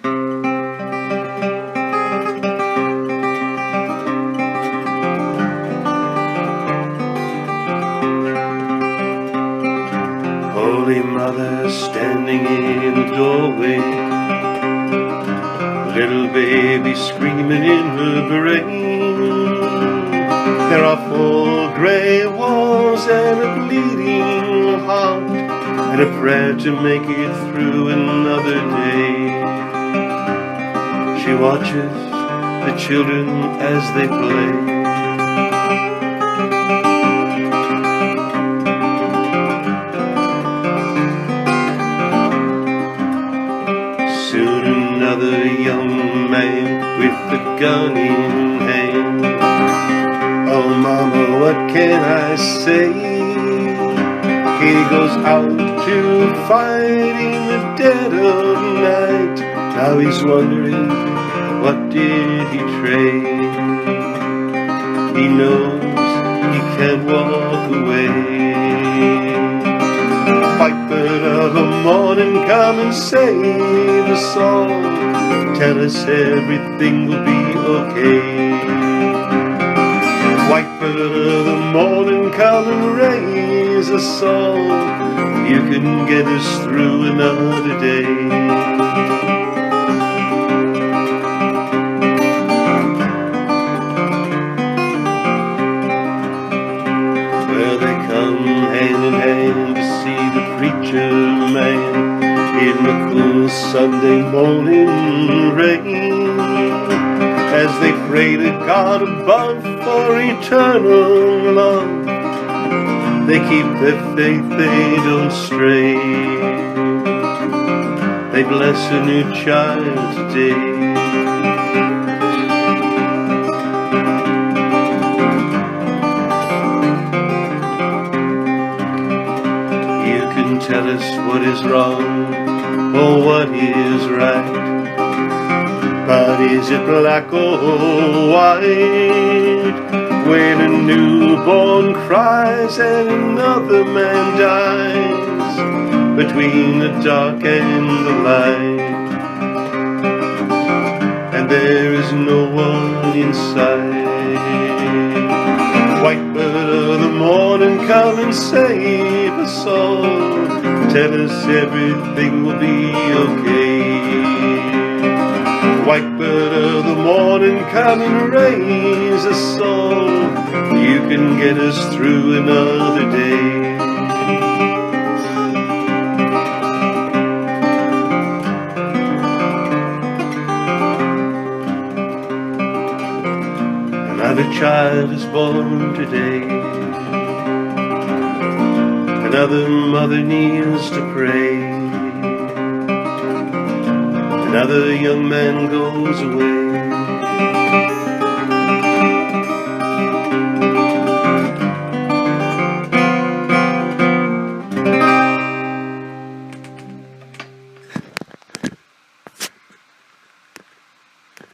Holy Mother standing in the doorway, little baby screaming in her brain. There are 4 grey walls and a bleeding heart, and a prayer to make it through another day. She watches the children as they play. Soon another young man with a gun in hand. Oh mama, what can I say? He goes out to fight in the dead of night. Now he's wondering, what did he trade? He knows he can't walk away. White bird of the morning, come and save us all. Tell us everything will be okay. White bird of the morning, come and raise us all. You can get us through another day. Well, they come hand in hand to see the preacher man in the cool Sunday morning rain, as they pray to God above for eternal love. They keep their faith, they don't stray. They bless a new child today. Tell us what is wrong or what is right, but is it black or white? When a newborn cries and another man dies, between the dark and the light, and there is no one inside. White bird of the morning, come and save us all. Tell us everything will be okay. White bird of the morning, come and raise us all. You can get us through another day. Another child is born today. Another mother kneels to pray. Another young man goes away.